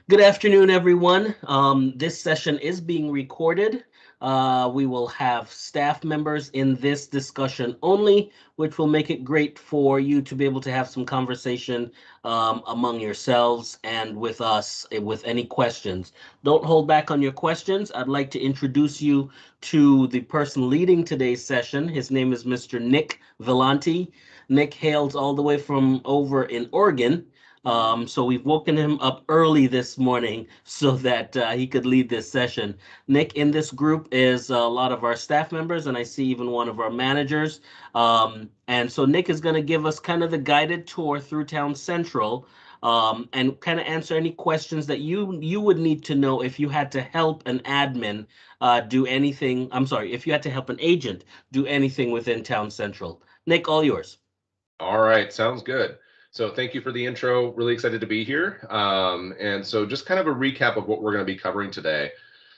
Good afternoon, everyone. This session is being recorded. We will have staff members in this discussion only, which will make it great for you to be able to have some conversation among yourselves and with us with any questions. Don't hold back on your questions. I'd like to introduce you to the person leading today's session. His name is Mr. Nick Villanti. Nick hails all the way from over in Oregon. So we've woken him up early this morning so that he could lead this session. Nick, in this group is a lot of our staff members, and I see even one of our managers. And so Nick is going to give us kind of the guided tour through TowneCentral, and kind of answer any questions that you would need to know if you had to help an admin do anything. I'm sorry, if you had to help an agent do anything within TowneCentral. Nick, all yours. All right, sounds good. So thank you for the intro. Really excited to be here. And so just kind of a recap of what we're going to be covering today.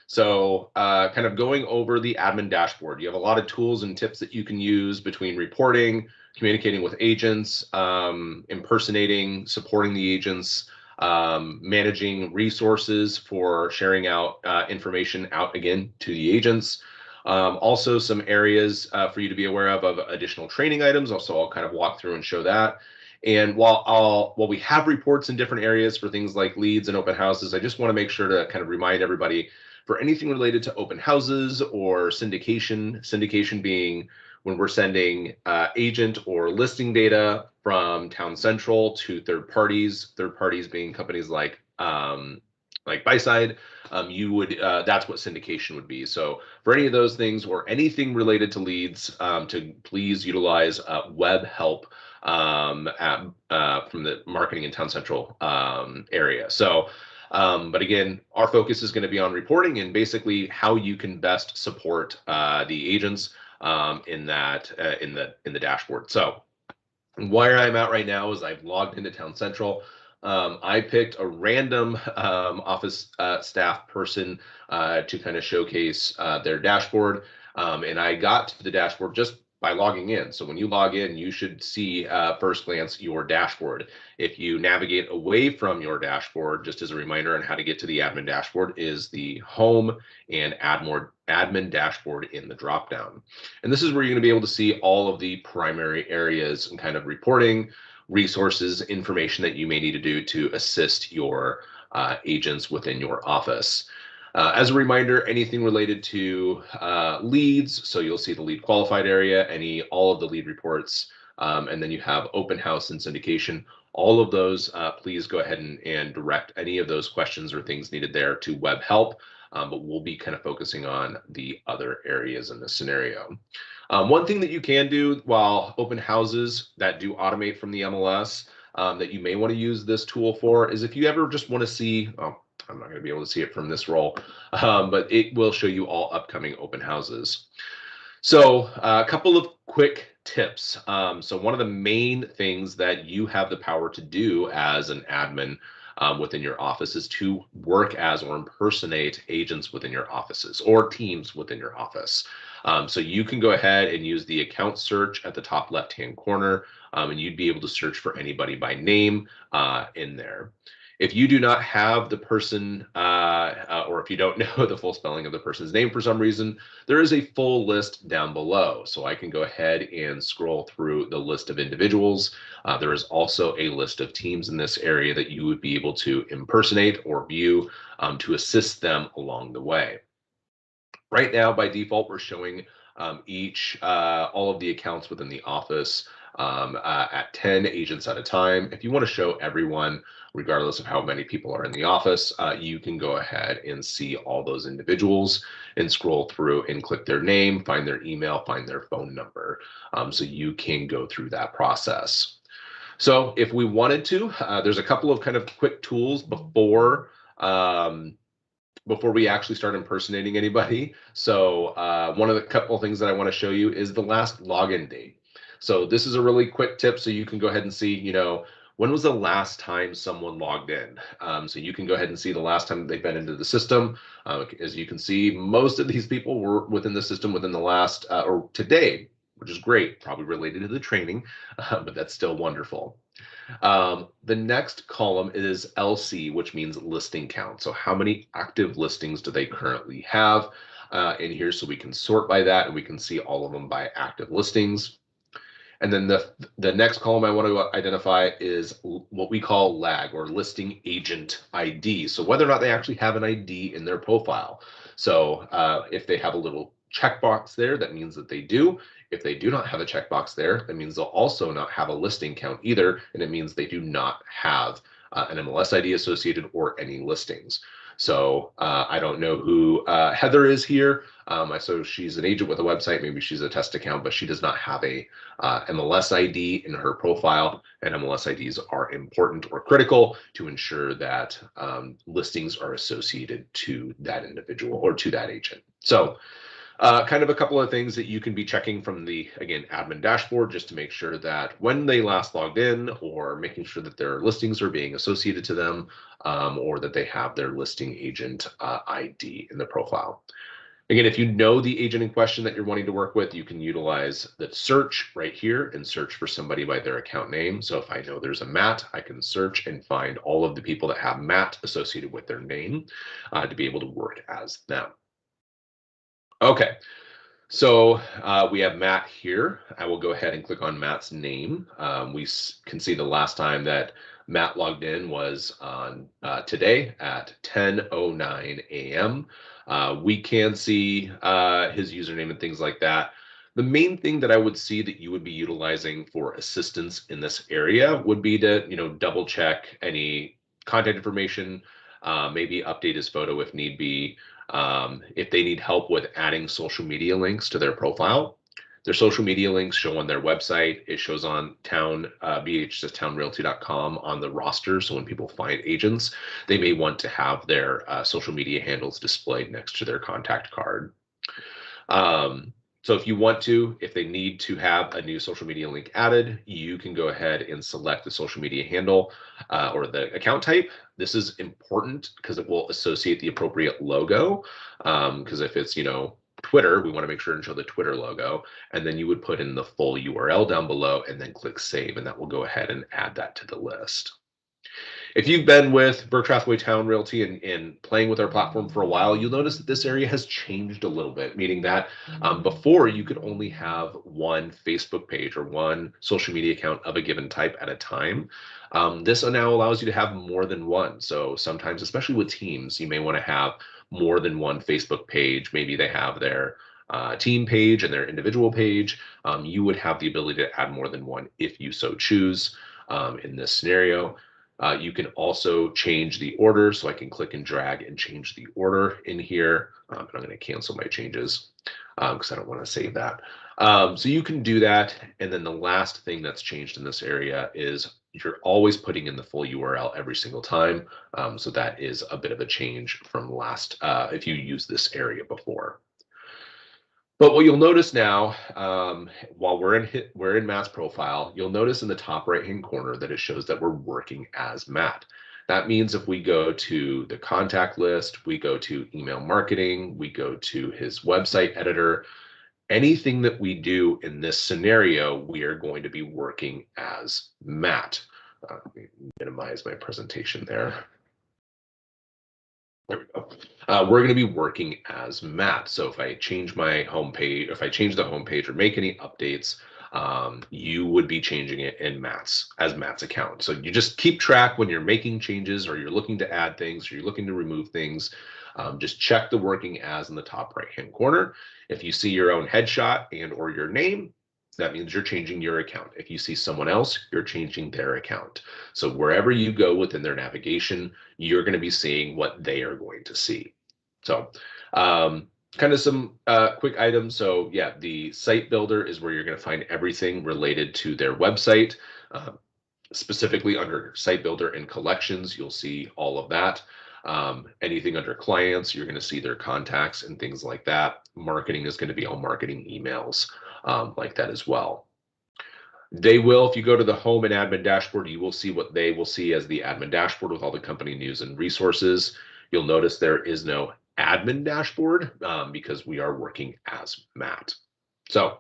So kind of going over the admin dashboard. You have a lot of tools and tips that you can use between reporting, communicating with agents, impersonating, supporting the agents, managing resources for sharing out information out again to the agents. Also some areas for you to be aware of additional training items. Also, I'll kind of walk through and show that. And while we have reports in different areas for things like leads and open houses, I just want to make sure to kind of remind everybody for anything related to open houses or syndication being when we're sending agent or listing data from TowneCentral to third parties being companies like Byside, you would that's what syndication would be. So for any of those things or anything related to leads, to please utilize web help from the marketing in TowneCentral area. So, but again, our focus is going to be on reporting and basically how you can best support the agents in the dashboard. So where I'm at right now is I've logged into TowneCentral. I picked a random office staff person to kind of showcase their dashboard. And I got to the dashboard just by logging in. So when you log in, you should see first glance your dashboard. If you navigate away from your dashboard, just as a reminder on how to get to the admin dashboard is the home and admin dashboard in the dropdown. And this is where you're going to be able to see all of the primary areas and kind of reporting, resources, information that you may need to do to assist your agents within your office. As a reminder, anything related to leads, so you'll see the lead qualified area, all of the lead reports, and then you have open house and syndication. All of those, please go ahead and direct any of those questions or things needed there to web help, but we'll be kind of focusing on the other areas in this scenario. One thing that you can do while open houses that do automate from the MLS that you may want to use this tool for is if you ever just want to see, I'm not going to be able to see it from this role, but it will show you all upcoming open houses. So a couple of quick tips. So one of the main things that you have the power to do as an admin within your office is to work as or impersonate agents within your offices or teams within your office. So you can go ahead and use the account search at the top left-hand corner, and you'd be able to search for anybody by name in there. If you do not have the person, or if you don't know the full spelling of the person's name for some reason, there is a full list down below. So I can go ahead and scroll through the list of individuals. There is also a list of teams in this area that you would be able to impersonate or view to assist them along the way. Right now, by default, we're showing all of the accounts within the office at 10 agents at a time. If you want to show everyone, regardless of how many people are in the office, you can go ahead and see all those individuals and scroll through and click their name, find their email, find their phone number. So you can go through that process. So if we wanted to, there's a couple of kind of quick tools before we actually start impersonating anybody. So one of the couple of things that I want to show you is the last login date. So this is a really quick tip so you can go ahead and see, when was the last time someone logged in? So you can go ahead and see the last time they've been into the system. As you can see, most of these people were within the system within the last, or today, which is great, probably related to the training, but that's still wonderful. The next column is LC, which means listing count. So how many active listings do they currently have in here? So we can sort by that and we can see all of them by active listings. And then the next column I want to identify is what we call lag or listing agent ID. So whether or not they actually have an ID in their profile. So if they have a little checkbox there, that means that they do. If they do not have a checkbox there, that means they'll also not have a listing count either. And it means they do not have an MLS ID associated or any listings. So I don't know who Heather is here. So she's an agent with a website. Maybe she's a test account, but she does not have a MLS ID in her profile, and MLS IDs are important or critical to ensure that listings are associated to that individual or to that agent. So kind of a couple of things that you can be checking from the, again, admin dashboard just to make sure that when they last logged in or making sure that their listings are being associated to them or that they have their listing agent ID in the profile. Again, if you know the agent in question that you're wanting to work with, you can utilize the search right here and search for somebody by their account name. So if I know there's a Matt, I can search and find all of the people that have Matt associated with their name to be able to work as them. Okay, so we have Matt here. I will go ahead and click on Matt's name. We can see the last time that Matt logged in was on today at 10:09 a.m. We can see his username and things like that. The main thing that I would see that you would be utilizing for assistance in this area would be to, double check any contact information, maybe update his photo if need be. If they need help with adding social media links to their profile, their social media links show on their website. It shows on townrealty.com on the roster. So when people find agents, they may want to have their social media handles displayed next to their contact card. So if they need to have a new social media link added, you can go ahead and select the social media handle or the account type. This is important because it will associate the appropriate logo. Because if it's, Twitter, we want to make sure and show the Twitter logo. And then you would put in the full URL down below and then click save, and that will go ahead and add that to the list. If you've been with Berkshire Hathaway Town Realty and playing with our platform for a while, you'll notice that this area has changed a little bit, meaning that before you could only have one Facebook page or one social media account of a given type at a time. This now allows you to have more than one. So sometimes, especially with teams, you may want to have more than one Facebook page. Maybe they have their team page and their individual page. You would have the ability to add more than one if you so choose in this scenario. You can also change the order, so I can click and drag and change the order in here. And I'm going to cancel my changes because I don't want to save that. So you can do that. And then the last thing that's changed in this area is you're always putting in the full URL every single time. So that is a bit of a change from last if you used this area before. But what you'll notice now, while we're in Matt's profile, you'll notice in the top right-hand corner that it shows that we're working as Matt. That means if we go to the contact list, we go to email marketing, we go to his website editor, anything that we do in this scenario, we are going to be working as Matt. Let me minimize my presentation there. There we go. We're going to be working as Matt. So if I change my homepage, if I change the homepage or make any updates, you would be changing it in Matt's account. So you just keep track when you're making changes or you're looking to add things or you're looking to remove things. Just check the working as in the top right-hand corner. If you see your own headshot and or your name, that means you're changing your account. If you see someone else, you're changing their account. So wherever you go within their navigation, you're going to be seeing what they are going to see. So kind of some quick items. So yeah, the site builder is where you're going to find everything related to their website. Specifically under site builder and collections, you'll see all of that. Anything under clients, you're going to see their contacts and things like that. Marketing is going to be all marketing emails like that as well. They will, if you go to the home and admin dashboard, you will see what they will see as the admin dashboard with all the company news and resources. You'll notice there is no admin dashboard because we are working as Matt. So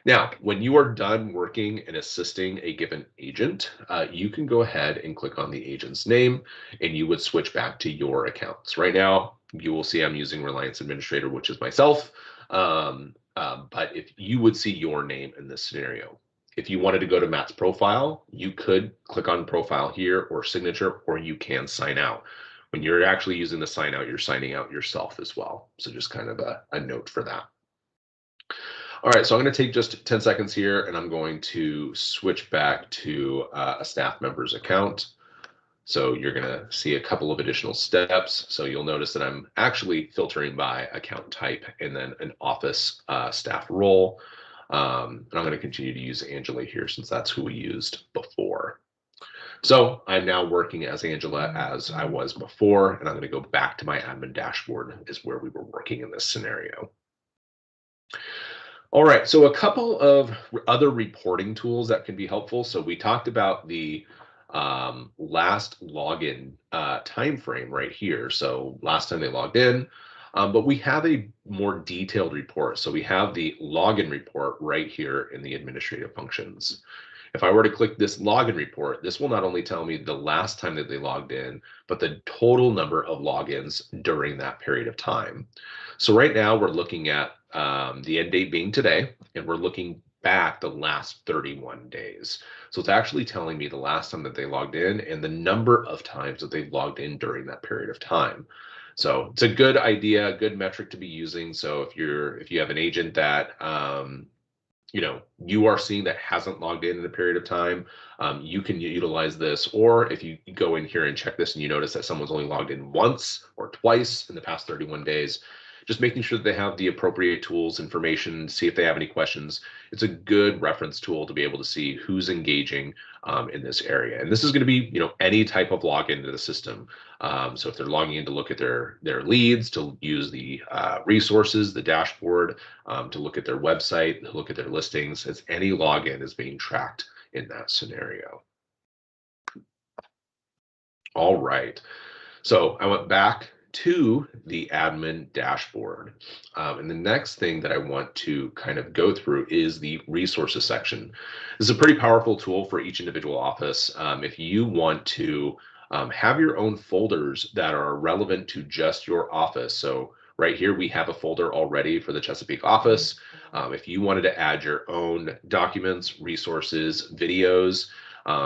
Now, when you are done working and assisting a given agent, you can go ahead and click on the agent's name and you would switch back to your accounts. Right now, you will see I'm using Reliance Administrator, which is myself. But if you would see your name in this scenario, if you wanted to go to Matt's profile, you could click on profile here or signature, or you can sign out. When you're actually using the sign out, you're signing out yourself as well. So just kind of a note for that. All right, so I'm going to take just 10 seconds here and I'm going to switch back to a staff member's account. So you're going to see a couple of additional steps. So you'll notice that I'm actually filtering by account type and then an office staff role. And I'm going to continue to use Angela here since that's who we used before. So I'm now working as Angela as I was before, and I'm going to go back to my admin dashboard is where we were working in this scenario. All right, so a couple of other reporting tools that can be helpful. So we talked about the last login time frame right here. So last time they logged in, but we have a more detailed report. So we have the login report right here in the administrative functions. If I were to click this login report, this will not only tell me the last time that they logged in, but the total number of logins during that period of time. So right now we're looking at the end date being today, and we're looking back the last 31 days. So it's actually telling me the last time that they logged in and the number of times that they've logged in during that period of time. So it's a good idea, a good metric to be using. So if you have an agent that you are seeing that hasn't logged in a period of time, you can utilize this. Or if you go in here and check this and you notice that someone's only logged in once or twice in the past 31 days, just making sure that they have the appropriate tools, information, see if they have any questions. It's a good reference tool to be able to see who's engaging in this area. And this is going to be, any type of login into the system. So if they're logging in to look at their leads, to use the resources, the dashboard, to look at their website, to look at their listings, as any login is being tracked in that scenario. All right. So I went back to the admin dashboard. And the next thing that I want to kind of go through is the resources section. This is a pretty powerful tool for each individual office. If you want to have your own folders that are relevant to just your office. So right here, we have a folder already for the Chesapeake office. If you wanted to add your own documents, resources, videos,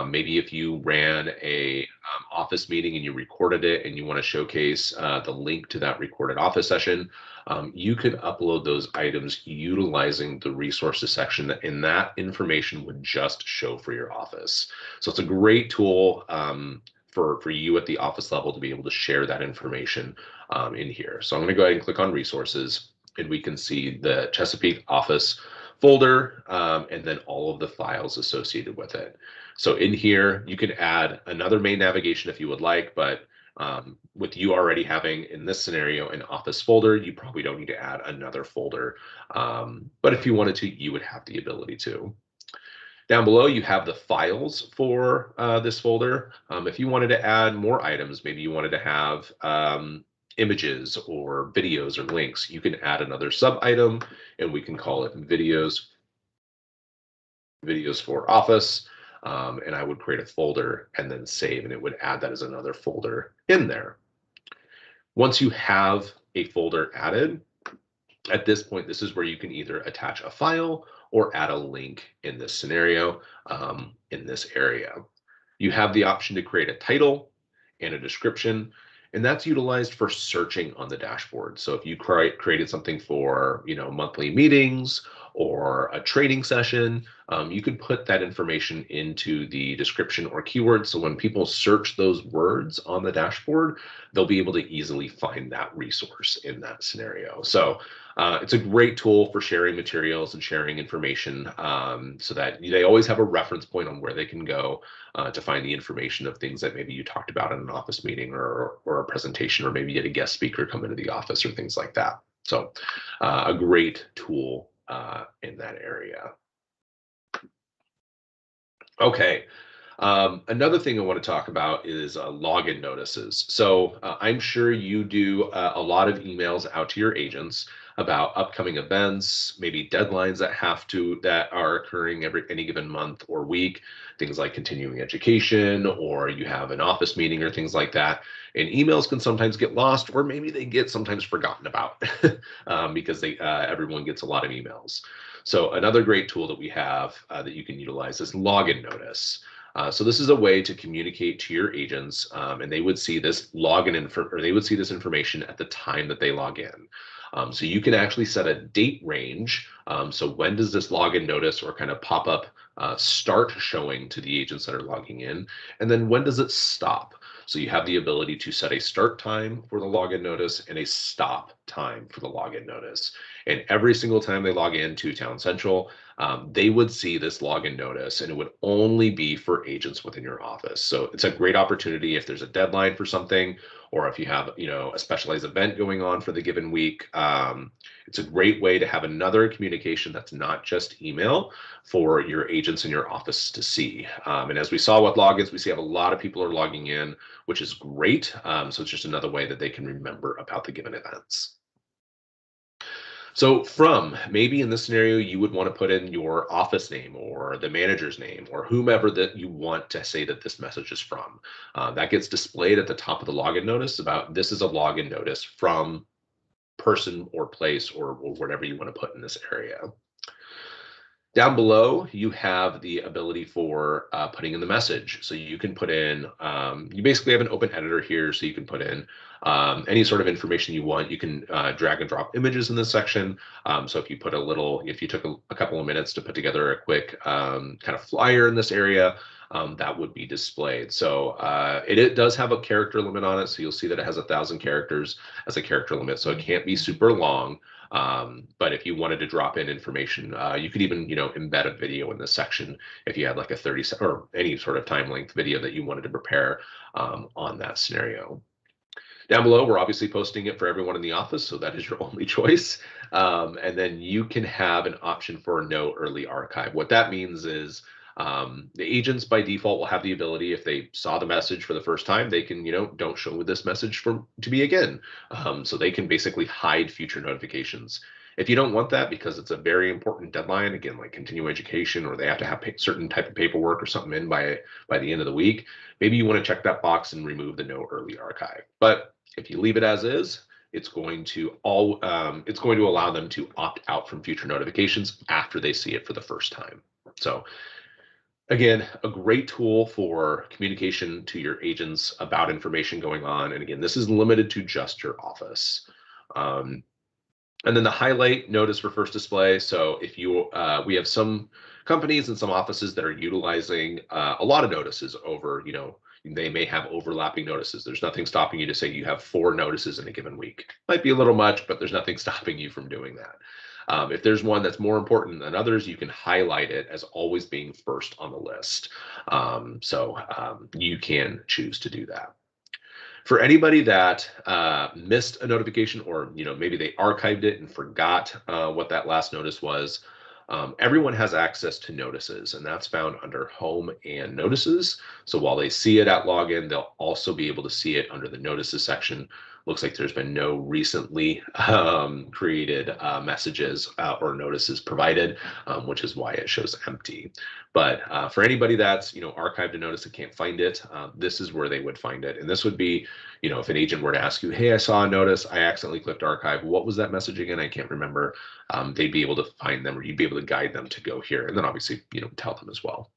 maybe if you ran a office meeting and you recorded it and you want to showcase the link to that recorded office session, you can upload those items utilizing the resources section, and that information would just show for your office. So it's a great tool for you at the office level to be able to share that information in here. So I'm going to go ahead and click on resources, and we can see the Chesapeake office folder and then all of the files associated with it. So in here, you can add another main navigation if you would like, but with you already having, in this scenario, an office folder, you probably don't need to add another folder. But if you wanted to, you would have the ability to. Down below, you have the files for this folder. If you wanted to add more items, maybe you wanted to have images or videos or links, you can add another sub item, and we can call it videos for office. And I would create a folder and then save, and it would add that as another folder in there. Once you have a folder added, at this point, this is where you can either attach a file or add a link in this scenario, in this area. You have the option to create a title and a description, and that's utilized for searching on the dashboard. So if you created something for, monthly meetings or a training session, you could put that information into the description or keywords. So when people search those words on the dashboard, they'll be able to easily find that resource in that scenario. So it's a great tool for sharing materials and sharing information, so that they always have a reference point on where they can go to find the information of things that maybe you talked about in an office meeting or a presentation, or maybe you had a guest speaker come into the office or things like that. So a great tool in that area. Okay. Another thing I want to talk about is login notices. So I'm sure you do a lot of emails out to your agents about upcoming events, maybe deadlines that are occurring any given month or week, things like continuing education, or you have an office meeting or things like that. And emails can sometimes get lost, or maybe they get sometimes forgotten about because everyone gets a lot of emails. So another great tool that we have that you can utilize is login notice. So this is a way to communicate to your agents, and they would see this they would see this information at the time that they log in. So you can actually set a date range. So when does this login notice or kind of pop up start showing to the agents that are logging in, and then when does it stop? So you have the ability to set a start time for the login notice and a stop time for the login notice. And every single time they log into TowneCentral, they would see this login notice, and it would only be for agents within your office. So it's a great opportunity if there's a deadline for something, or if you have, a specialized event going on for the given week. It's a great way to have another communication that's not just email for your agents in your office to see. And as we saw with logins, we see have a lot of people are logging in, which is great. So it's just another way that they can remember about the given events. So from maybe in this scenario, you would want to put in your office name or the manager's name or whomever that you want to say that this message is from. That gets displayed at the top of the login notice about this is a login notice from person or place or whatever you want to put in this area. Down below, you have the ability for putting in the message. So you can put in, you basically have an open editor here, so you can put in any sort of information you want. You can drag and drop images in this section. So if you took a couple of minutes to put together a quick kind of flyer in this area, that would be displayed. So it does have a character limit on it. So you'll see that it has 1,000 characters as a character limit. So it can't be super long. But if you wanted to drop in information, you could even, embed a video in this section if you had like a 30 or any sort of time length video that you wanted to prepare on that scenario. Down below, we're obviously posting it for everyone in the office, so that is your only choice. And then you can have an option for no early archive. What that means is the agents by default will have the ability, if they saw the message for the first time, they can, don't show this message to me again. So they can basically hide future notifications. If you don't want that because it's a very important deadline, again, like continuing education, or they have to have certain type of paperwork or something in by the end of the week, maybe you want to check that box and remove the no early archive. But if you leave it as is, it's going to allow them to opt out from future notifications after they see it for the first time. So again, a great tool for communication to your agents about information going on. And again, this is limited to just your office. And then the highlight notice for first display. So if we have some companies and some offices that are utilizing a lot of notices over, they may have overlapping notices. There's nothing stopping you to say you have 4 notices in a given week. Might be a little much, but there's nothing stopping you from doing that. If there's one that's more important than others, you can highlight it as always being first on the list. So you can choose to do that. For anybody that missed a notification, or maybe they archived it and forgot what that last notice was, everyone has access to notices, and that's found under Home and Notices. So while they see it at login, they'll also be able to see it under the Notices section. Looks like there's been no recently created messages or notices provided, which is why it shows empty. But for anybody that's archived a notice and can't find it, this is where they would find it. And this would be, if an agent were to ask you, hey, I saw a notice, I accidentally clicked archive. What was that message again? I can't remember. They'd be able to find them, or you'd be able to guide them to go here. And then obviously, tell them as well.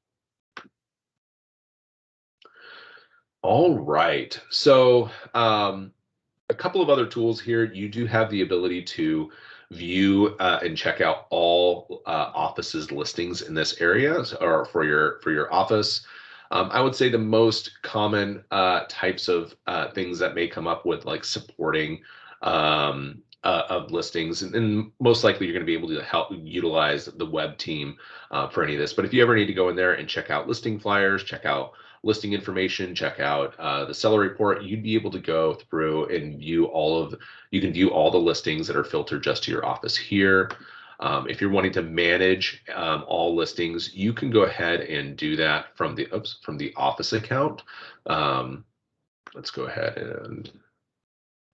All right. So a couple of other tools here. You do have the ability to view and check out all offices listings in this area, or for your office. I would say the most common types of things that may come up with like supporting of listings, and most likely you're going to be able to help utilize the web team for any of this. But if you ever need to go in there and check out listing flyers, check out listing information, check out the seller report, you'd be able to go through and view you can view all the listings that are filtered just to your office here. If you're wanting to manage all listings, you can go ahead and do that from the office account. Let's go ahead and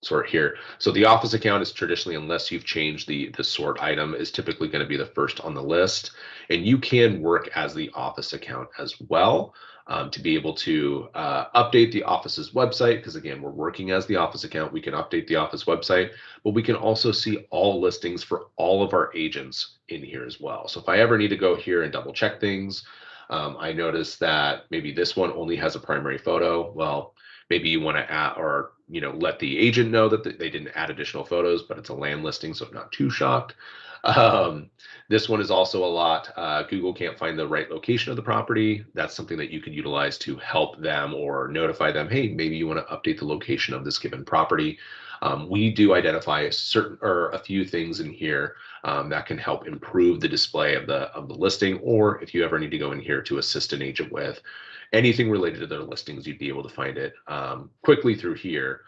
sort here. So the office account is traditionally, unless you've changed the sort item, is typically going to be the first on the list. And you can work as the office account as well, to be able to update the office's website. Because again, we're working as the office account. We can update the office website, but we can also see all listings for all of our agents in here as well. So if I ever need to go here and double check things, I notice that maybe this one only has a primary photo. Well, maybe you want to add, or let the agent know that they didn't add additional photos, but it's a land listing, so I'm not too shocked. This one is also a lot. Google can't find the right location of the property. That's something that you could utilize to help them or notify them, hey, maybe you want to update the location of this given property. We do identify a few things in here that can help improve the display of the listing, or if you ever need to go in here to assist an agent with anything related to their listings, you'd be able to find it quickly through here,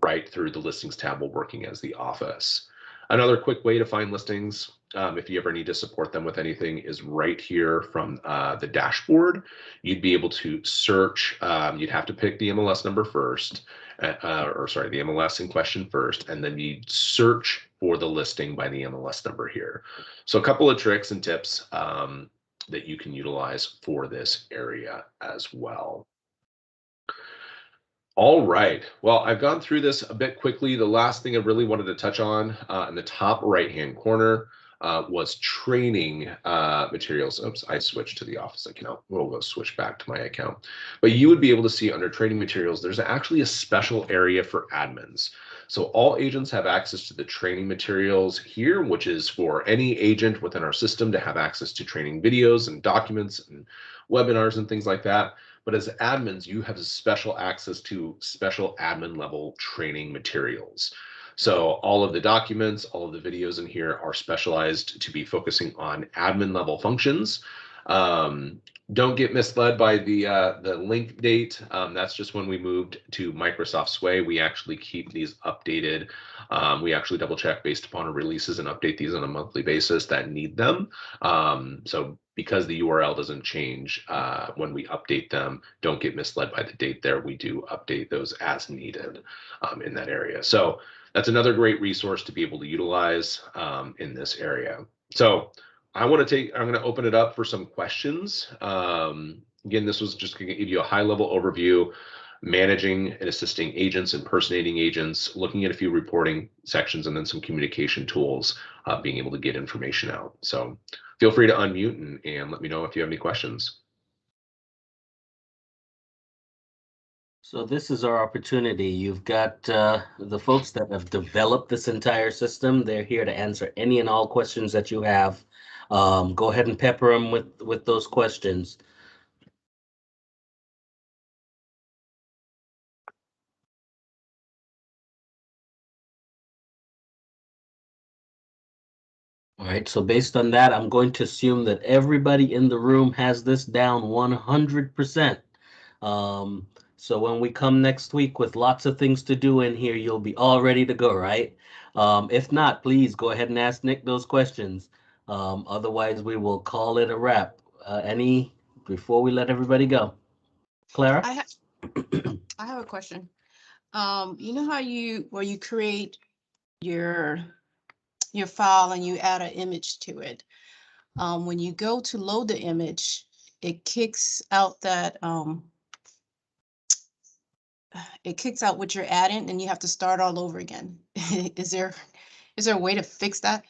right through the listings tab while working as the office. Another quick way to find listings, if you ever need to support them with anything, is right here from the dashboard. You'd be able to search. You'd have to pick the MLS number first, or sorry, the MLS in question first, and then you'd search for the listing by the MLS number here. So a couple of tricks and tips that you can utilize for this area as well. All right. Well, I've gone through this a bit quickly. The last thing I really wanted to touch on in the top right-hand corner was training materials. Oops, I switched to the office account. We'll go switch back to my account. But you would be able to see under training materials, there's actually a special area for admins. So all agents have access to the training materials here, which is for any agent within our system to have access to training videos and documents and webinars and things like that. But as admins, you have special access to special admin level training materials. So all of the documents, all of the videos in here are specialized to be focusing on admin level functions. Don't get misled by the link date. That's just when we moved to Microsoft Sway. We actually keep these updated. We actually double check based upon releases and update these on a monthly basis that need them. So because the URL doesn't change when we update them, don't get misled by the date there. We do update those as needed in that area. So that's another great resource to be able to utilize in this area. So I'm going to open it up for some questions. Again, this was just going to give you a high level overview, managing and assisting agents, impersonating agents, looking at a few reporting sections, and then some communication tools, being able to get information out. So feel free to unmute and let me know if you have any questions. So this is our opportunity. You've got the folks that have developed this entire system. They're here to answer any and all questions that you have. Go ahead and pepper them with those questions. All right, so based on that, I'm going to assume that everybody in the room has this down 100%. So when we come next week with lots of things to do in here, you'll be all ready to go, right? If not, please go ahead and ask Nick those questions. Otherwise, we will call it a wrap. Any before we let everybody go? Clara? I have a question. You know how where you create your file and you add an image to it. When you go to load the image, it kicks out that it kicks out what you're adding, and you have to start all over again. Is there a way to fix that?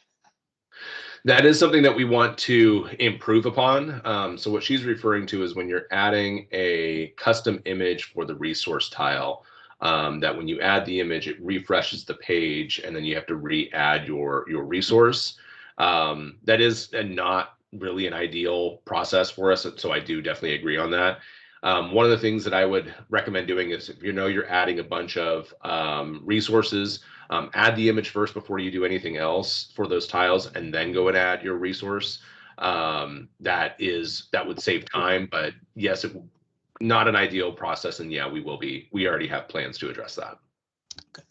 That is something that we want to improve upon. So what she's referring to is when you're adding a custom image for the resource tile, that when you add the image, it refreshes the page, and then you have to re-add your resource. That is not really an ideal process for us. So I do definitely agree on that. One of the things that I would recommend doing is if you're adding a bunch of resources, add the image first before you do anything else for those tiles, and then go and add your resource. That would save time, but yes, not an ideal process. And yeah, we already have plans to address that. Okay.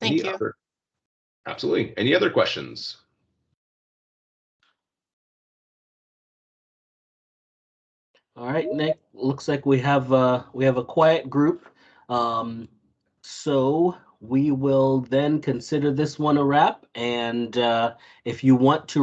Thank Any you. other? Absolutely. Any other questions? All right, Nick. Looks like we have a quiet group. So we will then consider this one a wrap. And if you want to